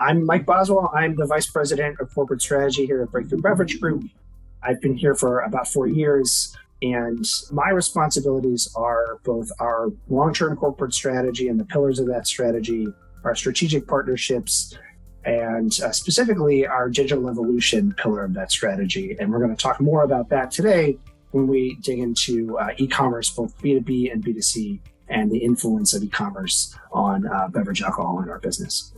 I'm Mike Boswell. I'm the Vice President of Corporate Strategy here at Breakthru Beverage Group. I've been here for about 4 years, and my responsibilities are both our long-term corporate strategy and the pillars of that strategy, our strategic partnerships, and specifically our digital evolution pillar of that strategy. And we're going to talk more about that today when we dig into e-commerce, both B2B and B2C, and the influence of e-commerce on beverage alcohol in our business.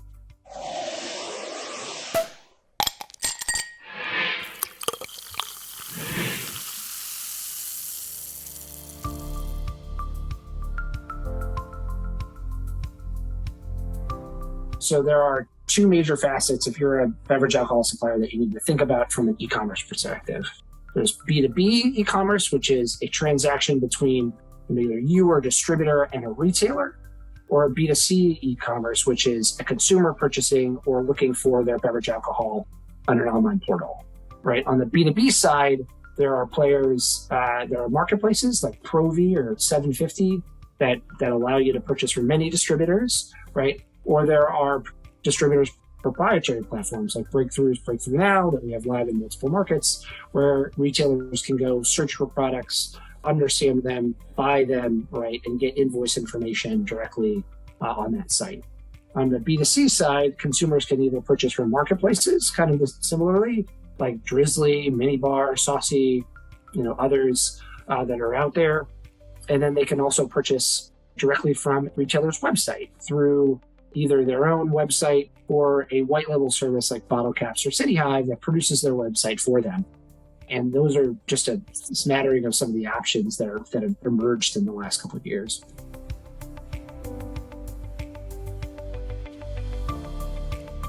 So there are two major facets if you're a beverage alcohol supplier that you need to think about from an e-commerce perspective. There's B2B e-commerce, which is a transaction between either you or a distributor and a retailer, or a B2C e-commerce, which is a consumer purchasing or looking for their beverage alcohol on an online portal, right? On the B2B side, there are players, there are marketplaces like Provi or 750 that allow you to purchase from many distributors, right? Or there are distributors' proprietary platforms like Breakthru Now that we have live in multiple markets, where retailers can go search for products, understand them, buy them, right, and get invoice information directly on that site. On the B2C side, consumers can either purchase from marketplaces, kind of similarly, like Drizzly, Minibar, Saucy, others that are out there. And then they can also purchase directly from retailer's website through either their own website or a white label service like Bottle Caps or City Hive that produces their website for them. And those are just a smattering of some of the options that have emerged in the last couple of years.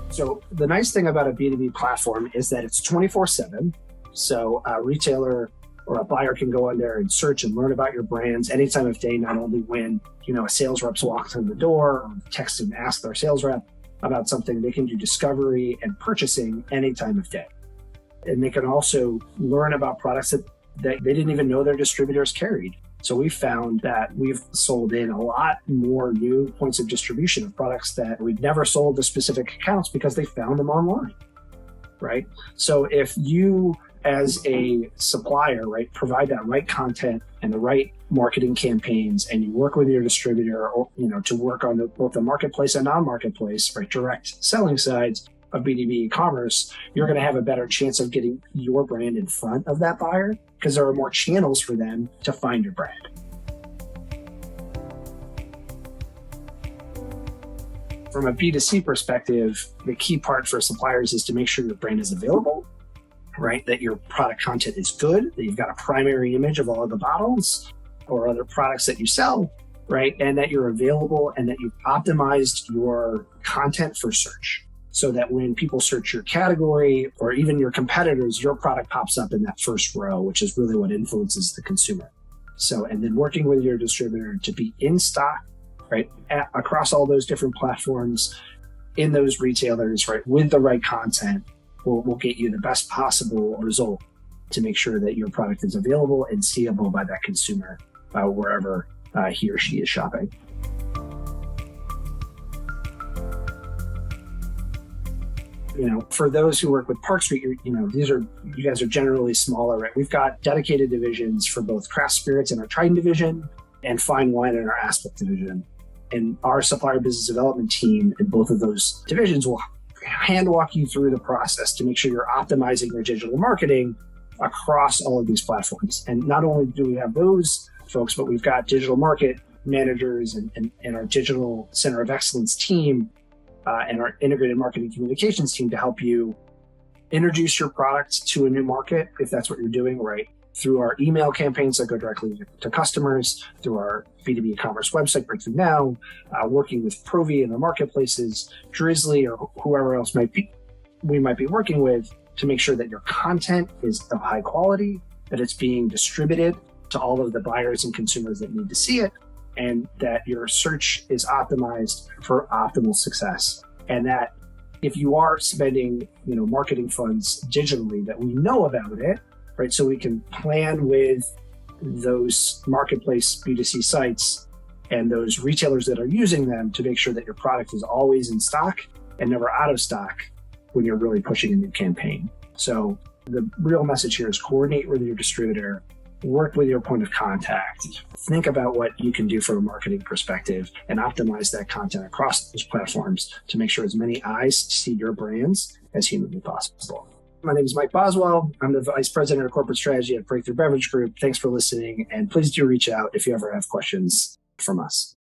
So the nice thing about a B2B platform is that it's 24/7. So a retailer or a buyer can go on there and search and learn about your brands any time of day, not only when, a sales rep's walked in the door or text and ask their sales rep about something. They can do discovery and purchasing any time of day. And they can also learn about products that they didn't even know their distributors carried. So we found that we've sold in a lot more new points of distribution of products that we've never sold to specific accounts because they found them online, right? So if you, as a supplier, right, provide that right content and the right marketing campaigns, and you work with your distributor, or, to work on both the marketplace and non-marketplace, right, direct selling sides of B2B e-commerce, you're going to have a better chance of getting your brand in front of that buyer because there are more channels for them to find your brand. From a B2C perspective, the key part for suppliers is to make sure your brand is available, right? That your product content is good, that you've got a primary image of all of the bottles or other products that you sell, right? And that you're available and that you've optimized your content for search, so that when people search your category or even your competitors, your product pops up in that first row, which is really what influences the consumer. So, and then working with your distributor to be in stock, right, across all those different platforms in those retailers, right, with the right content will get you the best possible result to make sure that your product is available and seeable by that consumer wherever he or she is shopping. For those who work with Park Street, you guys are generally smaller, right? We've got dedicated divisions for both craft spirits in our Triton division and fine wine in our Aspect division. And our supplier business development team in both of those divisions will hand walk you through the process to make sure you're optimizing your digital marketing across all of these platforms. And not only do we have those folks, but we've got digital market managers and our digital center of excellence team and our integrated marketing communications team to help you introduce your product to a new market, if that's what you're doing, right? Through our email campaigns that go directly to customers, through our B2B e-commerce website, Breakthru Now, working with Provi and the marketplaces, Drizzly, or whoever else we might be working with to make sure that your content is of high quality, that it's being distributed to all of the buyers and consumers that need to see it, and that your search is optimized for optimal success. And that if you are spending, marketing funds digitally, that we know about it, right? So we can plan with those marketplace B2C sites and those retailers that are using them to make sure that your product is always in stock and never out of stock when you're really pushing a new campaign. So the real message here is coordinate with your distributor, work with your point of contact, think about what you can do from a marketing perspective, and optimize that content across those platforms to make sure as many eyes see your brands as humanly possible. My name is Mike Boswell. I'm the Vice President of Corporate Strategy at Breakthru Beverage Group. Thanks for listening, and please do reach out if you ever have questions from us.